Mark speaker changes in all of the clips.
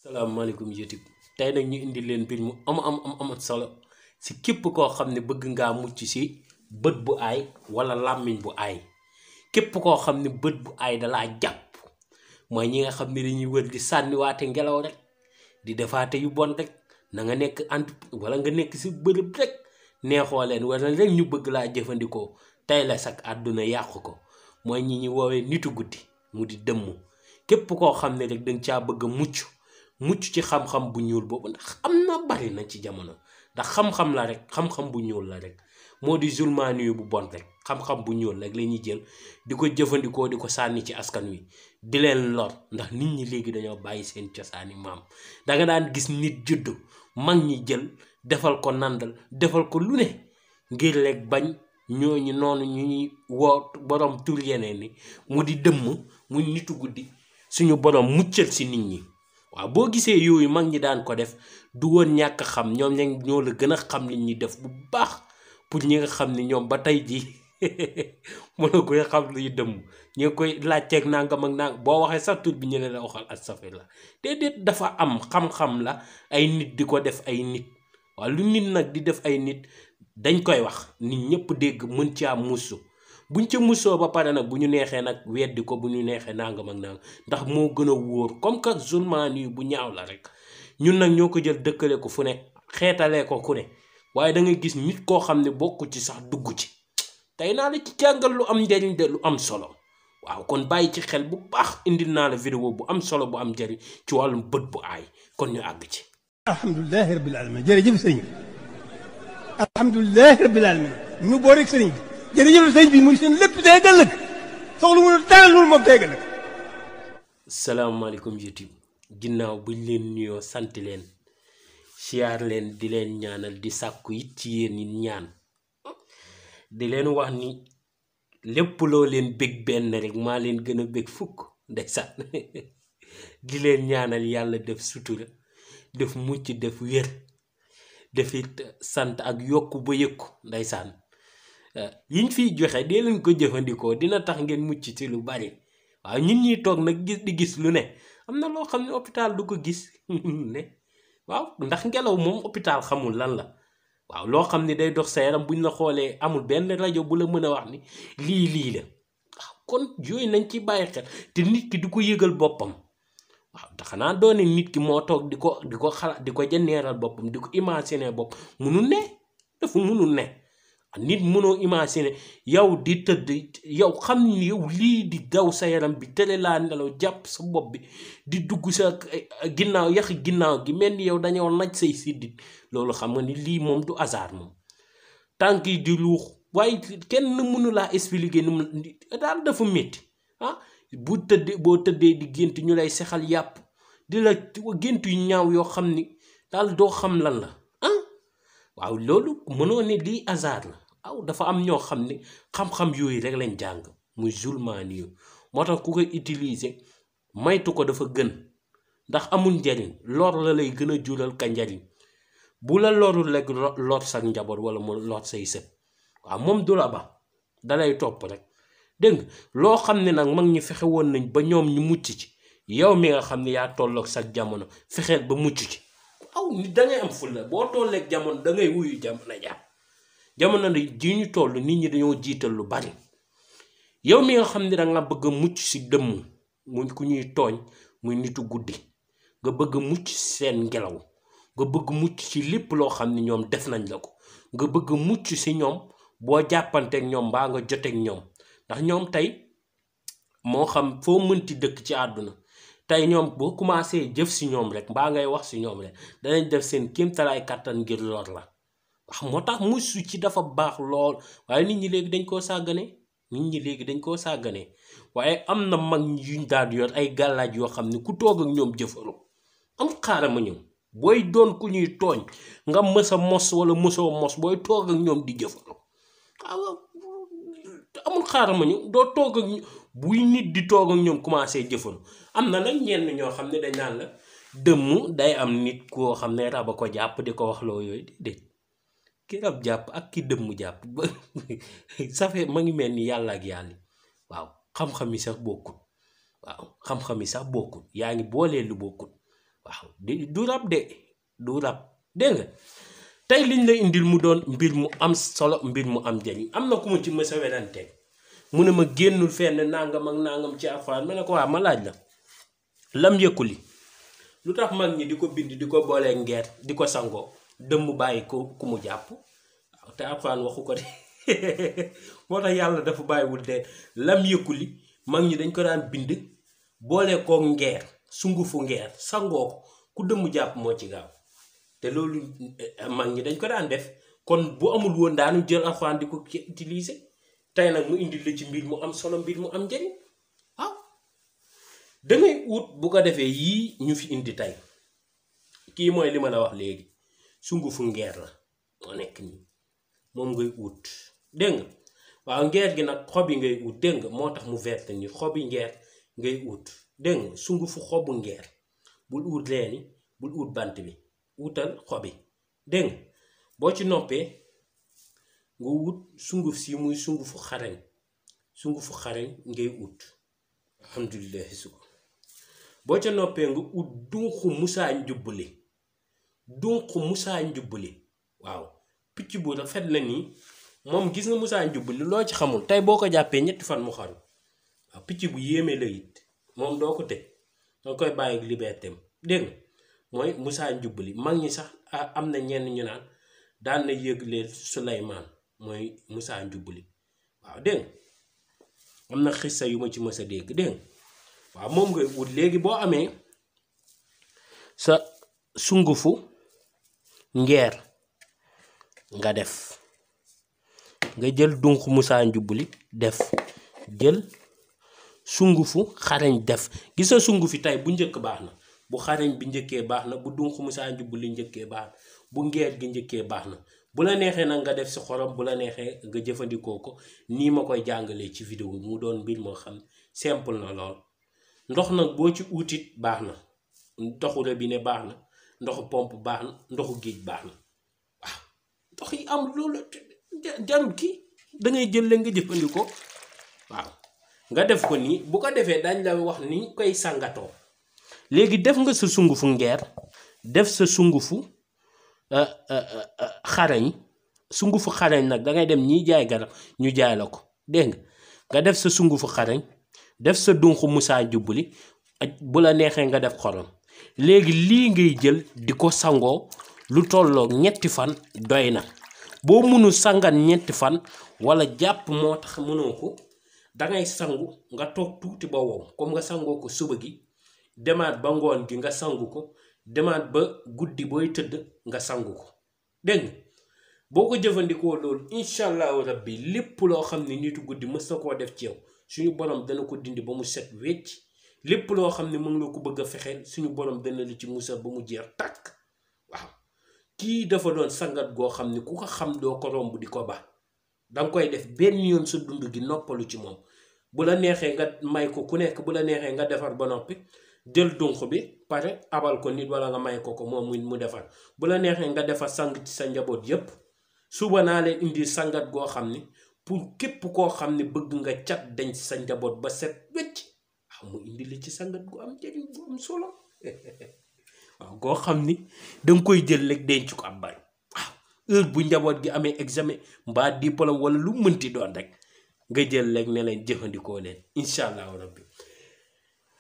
Speaker 1: salaamaaleykum YouTube tey nag ñu indi leen mbir mu am solo si képp koo xam ne bëgg ngaa mucc si bët bu aay wala làmmiñ bu aay képp koo xam ne bët bu aay dalaa jàpp mooy ñi nga xam ne dañuy wër di sànniwaate ngelaw rek di defaate yu bon rek na nga nekk wala nga nekk si bërëb rek neexoo leen wala rek ñu bëgg laa jëfandikoo tey la sak àdduna yàqu ko mooy ñi ñu woowee nitu guddi mu di dëmm képp koo xam ne rek danga caa bëgg a mucc ci xam-xam bu ñuul boobu ndax am na bari na ci jamono ndax xam-xam la rek xam-xam bu ñuul la rek moo di zulmaani yu bu bon rek xam-xam bu ñuul rek la ñuy jël di ko jëfandikoo di ko sànni ci askan wi di leen lor ndax nit ñi léegi dañoo bàyyi seen cosaani maam danga daan gis nit juddu mag ñi jël defal ko nandal defal ko lu ne ngir rek bañ ñooñu noonu ñu ñuy woo borom tur yeneen ni mu di dëmm mu nitu guddi suñu borom muccal si nit ñi. waaw boo gisee yooyu mag ñi daan ko def du woon ñàkk xam ñoom ñoo la gën a xam li ñuy def bu baax pour ñi nga xam ni ñoom ba tey jii mën na koy xam luy dëmm ñu ngi koy laajteeg nangam ak nangam boo waxee sax tur bi ñu ne la waxal astafirlah déedéet dafa am xam-xam la ay nit di ko def ay nit waaw lu nit nag di def ay nit dañ koy wax nit ñëpp dégg mën ci am musu buñ ca musoo ba pare nag bu ñu neexee nag weddi ko bu ñu neexee nangam ak nangam ndax moo gën a wóor comme que zulmaan yi bu ñaaw la rek ñun nag ñoo ko jël dëkkale ko fu ne xeetalee ko ku ne waaye da ngay gis nit koo xam ne bokku ci sax dugg ci tey naa la ci jàngal lu am njariñ de lu am solo waaw kon bàyyi ci xel bu baax indil naa la vidéo bu am solo bu am njariñ ci wàllum bët bu aay kon ñu àgg ci.
Speaker 2: alhamdulilahi rabbil alamin jërëjëf sëriñ bi alhamdulilahi rabbil alamin ñu boo rek sëriñ bi jërëjëf sëñ bi muy seen lépp tey ëllëg soxla mu dara loolu moom tey ëllëg.
Speaker 1: salaamaaleykum YouTube ginnaaw buñ leen nuyoo sant leen siyaar leen di leen ñaanal di sàkku it ci yéen it ñaan di leen wax ni lépp loo leen bég benn rek maa leen gën a bég fukk ndeysaan di leen ñaanal yàlla def sutura def mucc def wér def it sant ak yokku ba yëkku ndeysaan yiñ fiy joxe dee leen ko jëfandikoo dina tax ngeen mucc ci lu bari waaw ñun ñuy toog nag di gis lu ne am na loo xam ne hôpital du ko gis ne waaw ndax ngelaw moom hôpital xamul lan la waaw loo xam ne day dox sa yaram buñ la xoolee amul benn rajo bu la mën a wax ni lii la waaw kon yooyu nañ ci bàyyi xel te nit ki di ko yëgal boppam waaw te xanaa doone nit ki moo toog di ko xalaat di ko jënneeral boppam di ko imaginer bopp munul ne dafa munul ne nit mënoo imaginer yow di tëdd yow xam ni yow lii di daw sa yaram bi tere laa nelaw jàpp sa bopp bi di dugg sa ginnaaw yaxi ginnaaw gi mel ni yow dañoo naj say siddit loolu xam nga ni lii moom du hasard moom tànk yi di luux waaye kenn mënu laa expliquer nu mu daal dafa métti boo tëddee di gént ñu lay sexal yàpp di la gént yu ñaaw yoo xam ni daal doo xam lan la waaw loolu mënoo ne lii hasard la waaw dafa am ñoo xam ne xam-xam yooyu rek lañ jàng muy zulmaani yu moo tax ku koy utiliser maytu ko dafa gën ndax amul njariñ lor la lay gën a jural ka njariñ bu la lorul rek lor sa njaboot wala mu lor say sët waaw moom du la ba dalay topp rek dégg nga loo xam ne nag mag ñi fexe woon nañ ba ñoom ñu mucc ci yow mi nga xam ne yaa tolloog sa jamono fexeel ba mucc ci aw nit dangay am fulla boo tolleeg jamono dangay wuyu jamono ji ñu toll nit ñi dañoo jiital lu bari yow mi nga xam ne danga bëgg a mucc si dëmm muy ku ñuy tooñ muy nitu guddi nga bëgg a mucc seen ngelaw nga bëgg mucc ci lépp loo xam ne ñoom def nañ la ko nga bëgg mucc si ñoom boo jàppanteeg ñoom mbaa nga joteeg ñoom ndax ñoom tey moo xam foo mënti dëkk ci àdduna tey ñoom boo commencé jëf si ñoom rek mbaa ngay wax si ñoom rek danañ def seen kéemtalaay kàttan ngir lor la wax moo tax musu ci dafa baax lool waaye nit ñi léegi dañ koo sàggane waaye am na mag yuñ daal yor ay gàllaaj yoo xam ne ku toog ak ñoom jëfaru am xaaral ma ñëw booy doon ku ñuy tooñ nga mës a mos wala mosoo mos booy toog ak ñoom di jëfaru amul xaaral ma ñëw doo toog ak buy nit di toog ak ñoom commencé jëfaru am na nag ñenn ñoo xam ne dañ naan la dëmm day am nit koo xam ne rab a ko jàpp di ko wax loo yooyu déedéet ki rab jàpp ak ki dëmm jàpp ba safe ma ngi mel ni yàlla ak yàlla waaw xam-xam yi sax bokkut yaa ngi boolee lu bokkut waaw du rab de du rab dégg nga tey liñ la indil mu doon mbir mu am solo mbir mu am njariñ am na ku mu ci mës a werante mu ne ma génnul fenn nangam ak nangam ci Alxuraan ma ne ko waa ma laaj la lam yëkku li lu tax mag ñi di ko bind di ko boolee ngeer di ko sangoo dëmm bàyyi ko ku mu jàpp waaw te Alxuraan waxu ko de moo tax yàlla dafa bàyyiwul de lam yëkku li mag ñi dañ ko daan bind boole koo ngeer sungufu ngeer sangoo ko ku dëmm jàpp moo ci gaaw te loolu mag ñi dañ ko daan def kon bu amul woon daanu jël Alxuraan di ko utiliser tey nag mu indi la ci mbir mu am solo mbir mu am njëriñ waaw dangay ut bu ko defee yii ñu fi indi tey kii mooy li ma la wax léegi sungufu ngeer la moo nekk nii moom ngay ut dégg nga waaw ngeer gi nag xob yi ngay ut dégg nga moo tax mu verte ni xobi ngeer ngay ut dégg nga sungufu xobu ngeer bul ut leeni bul ut bant bi utal xobi dégg nga boo ci noppee nga wut sunguf si muy sungufu xarañ ngay ut alhamdulilah suko boo ca noppee nga ut dunqu musaa njubbali waaw picc bu rafet la nii moom gis nga musaa njubbali loo ci xamul tey boo ko jàppee 3 fan mu xaru waaw picc bu yéeme la it moom doo ko tëj danga koy bàyyi liberté am dégg nga mooy musaa njubbali mag ñi sax am na ñenn ñu naan daan na yëgleel Suleymaan mooy musaa njubbali waaw dégg nga am na xissa yu ma ci mës a dégg dégg nga waaw moom ngay wut léegi boo amee sa sungufu ngeer nga def nga jël dunq musaa njubbali def jël sungufu xarañ def gis nga sungufi tey bu njëkk baax na bu xarañ bi njëkkee baax na bu dunq musaa njubbali njëkkee baax na bu ngeer gi njëkkee baax na bu la neexee nag nga def si xorom bu la neexee nga jëfandikoo ko nii ma koy jàngalee ci vidéo bi mu doon mbir moo xam simple na lool ndox nag boo ci uutit baax na ndoxu robinet baax na ndoxu pompe baax na ndoxu géej baax na waaw ndox yi am loolu jarul kii dangay jël la nga jëfandikoo waaw nga def ko nii bu ko defee dañ la wax ni koy sangatoo léegi def nga sa sungufu ngeer def sa sungufu xarañ nag dangay dem ñiy jaay garab ñu jaay la ko dégg nga def sa sungufu xarañ def sa dunqu musaa njubbali bu la neexee nga def xorom léegi lii ngay jël di ko sangoo lu tolloog 3 fan doy na boo mënu sangat 3 fan wala jàpp moo tax mënoo ko dangay sangu nga toog tuuti ba wow comme nga sangoo ko suba gi demaat ba ngoon gi nga sangu ko demaat ba guddi booy tëdd nga sangu ko dégg nga boo ko jëfandikoo loolu incha allahu rabbi lépp loo xam ne nitu guddi mës na koo def ci yow suñu borom dana ko dindi ba mu set wecc lépp loo xam ne mën nga ko bëgg a fexeel suñu borom dana la ci musal ba mu jeex tàkk waaw kii dafa doon sangat goo xam ne ku ko xam doo ko romb di ko ba danga koy def benn yoon sa dund gi noppalu ci moom bu la neexee nga may ko ku nekk bu la neexee nga defar ba noppi jël dunq bi pare abal ko nit wala nga may ko moom mu defar bu la neexee nga defar sang ci sa njaboot yépp suba naa leen indi sangat goo xam ne pour képp koo xam ne bëgg nga cat dañ ci sa njaboot ba set wecc waaw mu indi la ci sangat gu am njëriñ gu am solo waaw goo xam ni danga koy jël rek denc ko am bari waaw heure bu njaboot gi amee examen mbaa diplôme wala lu mënti doon rek nga jël rek ne leen jëfandikoo leen incha allahu rabbi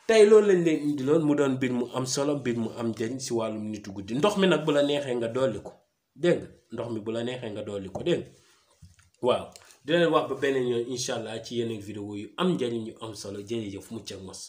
Speaker 1: tey loolu lañ leen indi loon mu doon mbir mu am solo mbir mu am njëriñ si wàllum nitu guddi ndox mi nag bu la neexee nga dolli ko dégg nga ndox mi bu la neexee nga dolli ko dégg nga waaw di leen wax ba beneen yoon incha allah ci yeneen vidéo yu am njëriñ yu am solo jërëjëf mucc ak mos